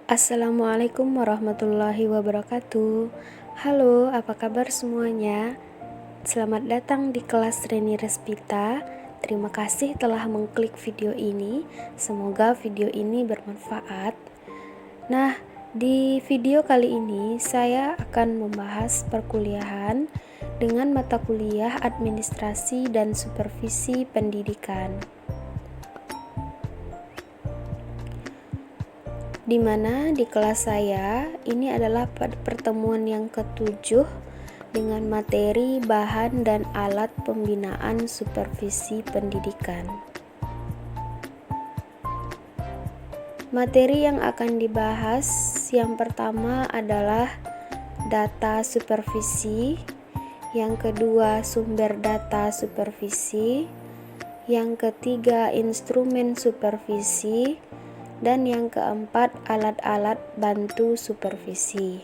Assalamualaikum warahmatullahi wabarakatuh. Halo, apa kabar semuanya? Selamat datang di kelas Reni Respita. Terima kasih telah mengklik video ini. Semoga video ini bermanfaat. Nah, di video kali ini saya akan membahas perkuliahan dengan mata kuliah Administrasi dan Supervisi Pendidikan, di mana di kelas saya ini adalah pertemuan yang ke-7 dengan materi bahan dan alat pembinaan supervisi pendidikan. Materi yang akan dibahas yang pertama adalah data supervisi, yang kedua sumber data supervisi, yang ketiga instrumen supervisi, dan yang keempat alat-alat bantu supervisi.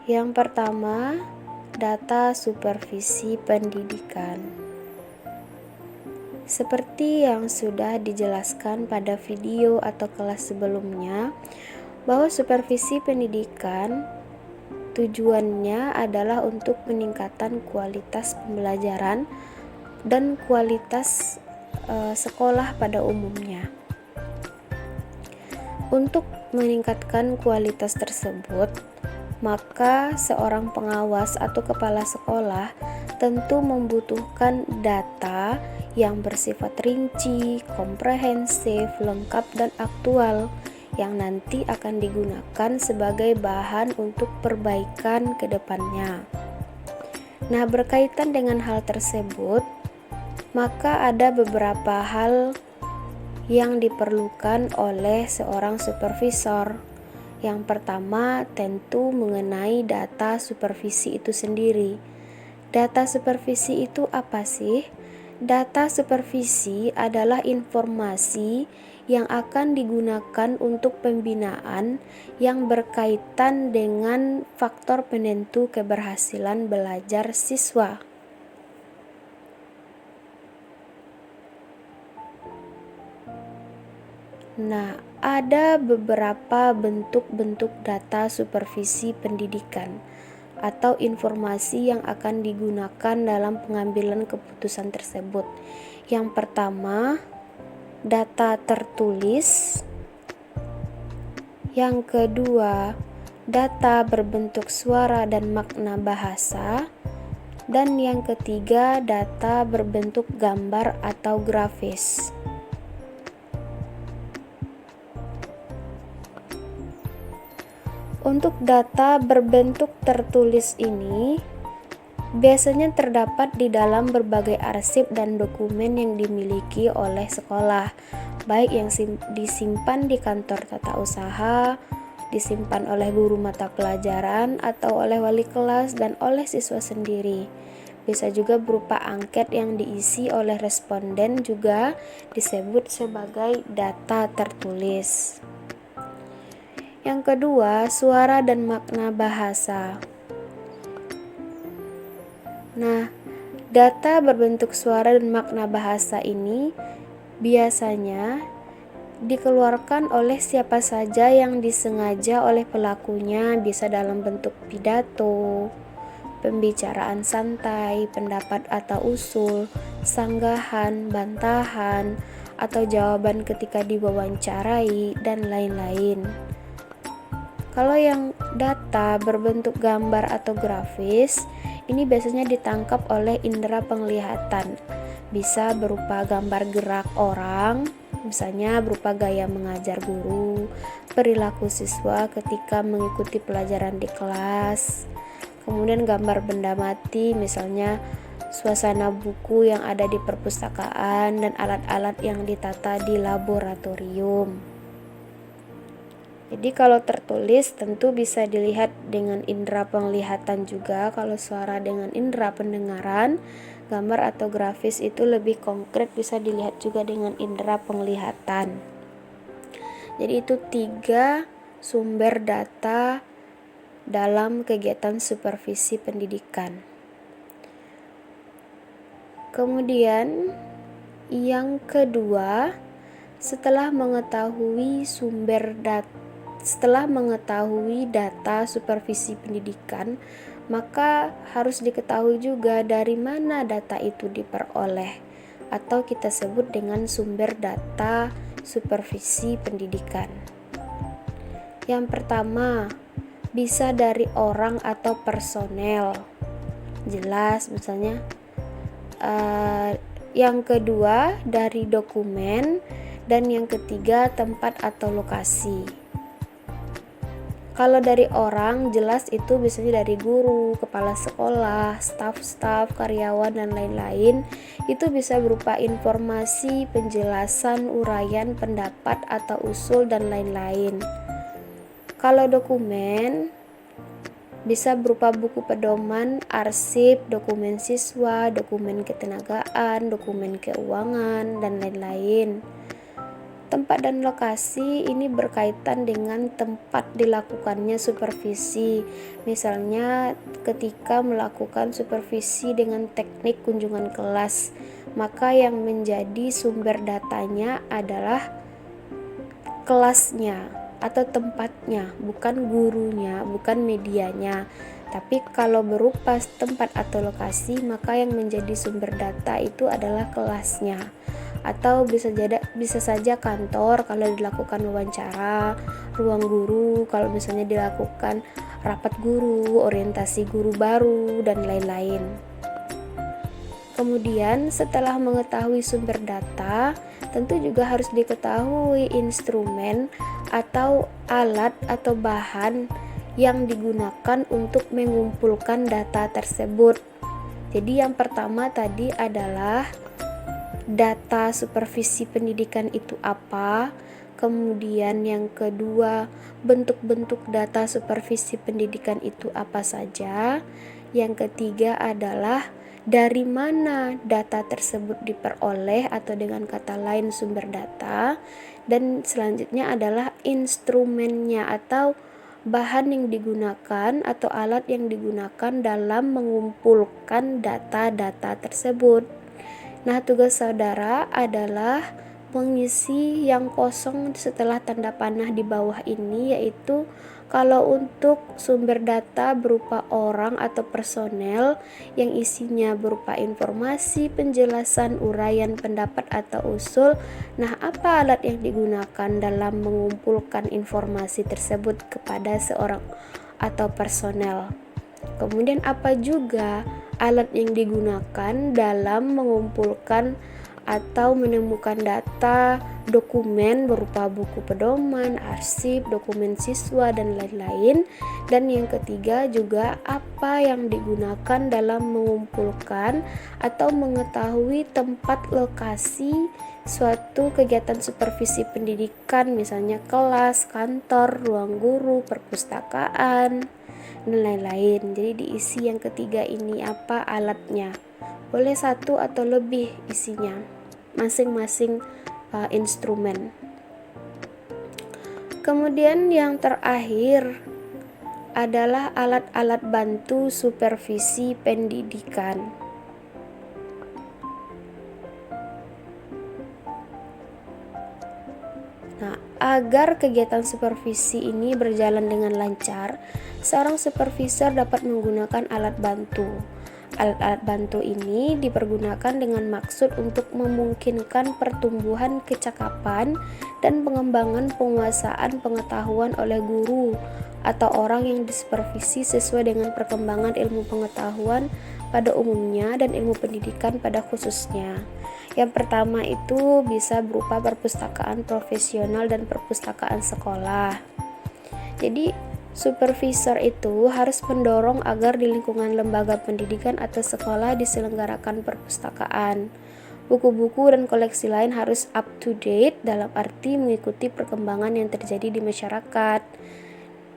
Yang pertama, data supervisi pendidikan. Seperti yang sudah dijelaskan pada video atau kelas sebelumnya, bahwa supervisi pendidikan tujuannya adalah untuk peningkatan kualitas pembelajaran dan kualitas sekolah pada umumnya. Untuk meningkatkan kualitas tersebut, maka seorang pengawas atau kepala sekolah tentu membutuhkan data yang bersifat rinci, komprehensif, lengkap, dan aktual yang nanti akan digunakan sebagai bahan untuk perbaikan ke depannya. Nah, berkaitan dengan hal tersebut, maka ada beberapa hal yang diperlukan oleh seorang supervisor. Yang pertama, tentu mengenai data supervisi itu sendiri. Data supervisi itu apa sih? Data supervisi adalah informasi yang akan digunakan untuk pembinaan yang berkaitan dengan faktor penentu keberhasilan belajar siswa. Nah, ada beberapa bentuk-bentuk data supervisi pendidikan atau informasi yang akan digunakan dalam pengambilan keputusan tersebut. Yang pertama, data tertulis. Yang kedua, data berbentuk suara dan makna bahasa. Dan yang ketiga, data berbentuk gambar atau grafis. Untuk data berbentuk tertulis ini biasanya terdapat di dalam berbagai arsip dan dokumen yang dimiliki oleh sekolah, baik yang disimpan di kantor tata usaha, disimpan oleh guru mata pelajaran, atau oleh wali kelas dan oleh siswa sendiri. Bisa juga berupa angket yang diisi oleh responden, juga disebut sebagai data tertulis. Yang kedua, suara dan makna bahasa. Nah, data berbentuk suara dan makna bahasa ini biasanya dikeluarkan oleh siapa saja yang disengaja oleh pelakunya, bisa dalam bentuk pidato, pembicaraan santai, pendapat atau usul, sanggahan, bantahan, atau jawaban ketika diwawancarai, dan lain-lain. Kalau yang data berbentuk gambar atau grafis, ini biasanya ditangkap oleh indera penglihatan. Bisa berupa gambar gerak orang, misalnya berupa gaya mengajar guru, perilaku siswa ketika mengikuti pelajaran di kelas. Kemudian gambar benda mati, misalnya suasana buku yang ada di perpustakaan dan alat-alat yang ditata di laboratorium. Jadi kalau tertulis tentu bisa dilihat dengan indera penglihatan juga. Kalau suara dengan indera pendengaran, gambar atau grafis itu lebih konkret, bisa dilihat juga dengan indera penglihatan. Jadi itu 3 sumber data dalam kegiatan supervisi pendidikan. Kemudian yang kedua, Setelah mengetahui data supervisi pendidikan, maka harus diketahui juga dari mana data itu diperoleh, atau kita sebut dengan sumber data supervisi pendidikan. Yang pertama, bisa dari orang atau personel, jelas misalnya. Yang kedua dari dokumen, dan yang ketiga tempat atau lokasi. Kalau dari orang, jelas itu biasanya dari guru, kepala sekolah, staf-staf, karyawan, dan lain-lain. Itu bisa berupa informasi, penjelasan, uraian, pendapat, atau usul, dan lain-lain. Kalau dokumen, bisa berupa buku pedoman, arsip, dokumen siswa, dokumen ketenagaan, dokumen keuangan, dan lain-lain. Tempat dan lokasi ini berkaitan dengan tempat dilakukannya supervisi. Misalnya ketika melakukan supervisi dengan teknik kunjungan kelas, maka yang menjadi sumber datanya adalah kelasnya atau tempatnya, bukan gurunya, bukan medianya. Tapi kalau berupa tempat atau lokasi, maka yang menjadi sumber data itu adalah kelasnya. Atau bisa saja kantor kalau dilakukan wawancara, ruang guru kalau misalnya dilakukan rapat guru, orientasi guru baru, dan lain-lain. Kemudian setelah mengetahui sumber data, tentu juga harus diketahui instrumen atau alat atau bahan yang digunakan untuk mengumpulkan data tersebut. Jadi yang pertama tadi adalah data supervisi pendidikan itu apa, kemudian yang kedua bentuk-bentuk data supervisi pendidikan itu apa saja, yang ketiga adalah dari mana data tersebut diperoleh atau dengan kata lain sumber data, dan selanjutnya adalah instrumennya atau bahan yang digunakan atau alat yang digunakan dalam mengumpulkan data-data tersebut. Nah, tugas saudara adalah mengisi yang kosong setelah tanda panah di bawah ini, yaitu kalau untuk sumber data berupa orang atau personel yang isinya berupa informasi, penjelasan, uraian, pendapat atau usul. Nah, apa alat yang digunakan dalam mengumpulkan informasi tersebut kepada seorang atau personel? Kemudian apa juga alat yang digunakan dalam mengumpulkan atau menemukan data dokumen berupa buku pedoman, arsip, dokumen siswa, dan lain-lain. Dan yang ketiga juga apa yang digunakan dalam mengumpulkan atau mengetahui tempat lokasi suatu kegiatan supervisi pendidikan, misalnya kelas, kantor, ruang guru, perpustakaan, dan lain-lain. Jadi diisi yang ketiga ini apa alatnya. Boleh satu atau lebih isinya, masing-masing instrumen. Kemudian yang terakhir adalah alat-alat bantu supervisi pendidikan. Nah, agar kegiatan supervisi ini berjalan dengan lancar, seorang supervisor dapat menggunakan alat bantu. Alat-alat bantu ini dipergunakan dengan maksud untuk memungkinkan pertumbuhan kecakapan dan pengembangan penguasaan pengetahuan oleh guru atau orang yang disupervisi sesuai dengan perkembangan ilmu pengetahuan pada umumnya dan ilmu pendidikan pada khususnya. Yang pertama itu bisa berupa perpustakaan profesional dan perpustakaan sekolah. Jadi supervisor itu harus mendorong agar di lingkungan lembaga pendidikan atau sekolah diselenggarakan perpustakaan. Buku-buku dan koleksi lain harus up to date dalam arti mengikuti perkembangan yang terjadi di masyarakat.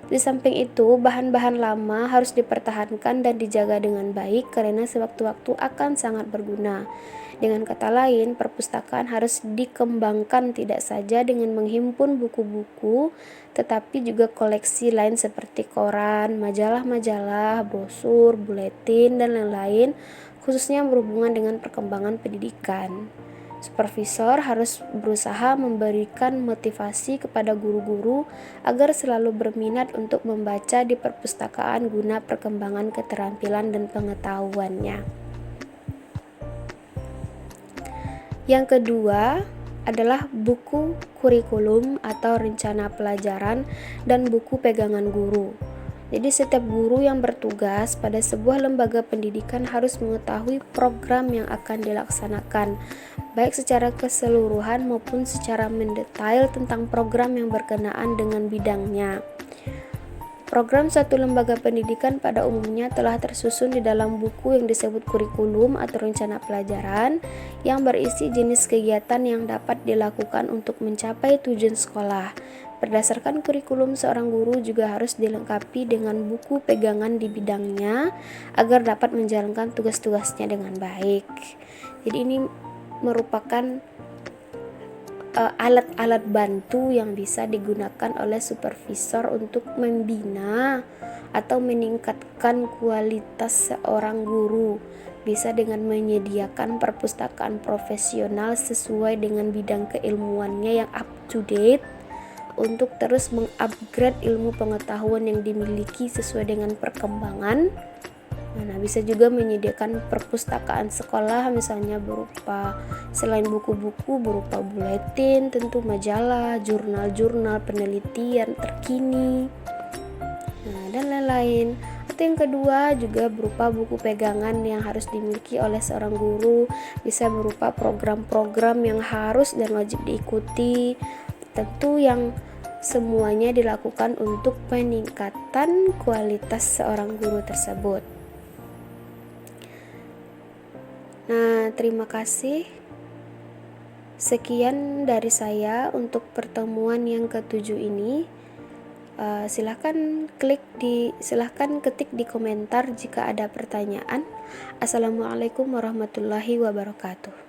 Di samping itu, bahan-bahan lama harus dipertahankan dan dijaga dengan baik karena sewaktu-waktu akan sangat berguna. Dengan kata lain, perpustakaan harus dikembangkan tidak saja dengan menghimpun buku-buku, tetapi juga koleksi lain seperti koran, majalah-majalah, brosur, buletin, dan lain-lain, khususnya berhubungan dengan perkembangan pendidikan. Supervisor harus berusaha memberikan motivasi kepada guru-guru agar selalu berminat untuk membaca di perpustakaan guna perkembangan keterampilan dan pengetahuannya. Yang kedua adalah buku kurikulum atau rencana pelajaran dan buku pegangan guru. Jadi setiap guru yang bertugas pada sebuah lembaga pendidikan harus mengetahui program yang akan dilaksanakan, baik secara keseluruhan maupun secara mendetail tentang program yang berkenaan dengan bidangnya. Program suatu lembaga pendidikan pada umumnya telah tersusun di dalam buku yang disebut kurikulum atau rencana pelajaran yang berisi jenis kegiatan yang dapat dilakukan untuk mencapai tujuan sekolah. Berdasarkan kurikulum, seorang guru juga harus dilengkapi dengan buku pegangan di bidangnya agar dapat menjalankan tugas-tugasnya dengan baik. Jadi ini merupakan alat-alat bantu yang bisa digunakan oleh supervisor untuk membina atau meningkatkan kualitas seorang guru, bisa dengan menyediakan perpustakaan profesional sesuai dengan bidang keilmuannya yang up to date untuk terus mengupgrade ilmu pengetahuan yang dimiliki sesuai dengan perkembangan. Nah, bisa juga menyediakan perpustakaan sekolah, misalnya berupa selain buku-buku berupa buletin, tentu majalah, jurnal-jurnal penelitian terkini, dan lain-lain. Atau yang kedua juga berupa buku pegangan yang harus dimiliki oleh seorang guru, bisa berupa program-program yang harus dan wajib diikuti, tentu yang semuanya dilakukan untuk peningkatan kualitas seorang guru tersebut. Nah, terima kasih. Sekian dari saya untuk pertemuan yang ke-7 ini. Silahkan ketik di komentar jika ada pertanyaan. Assalamualaikum warahmatullahi wabarakatuh.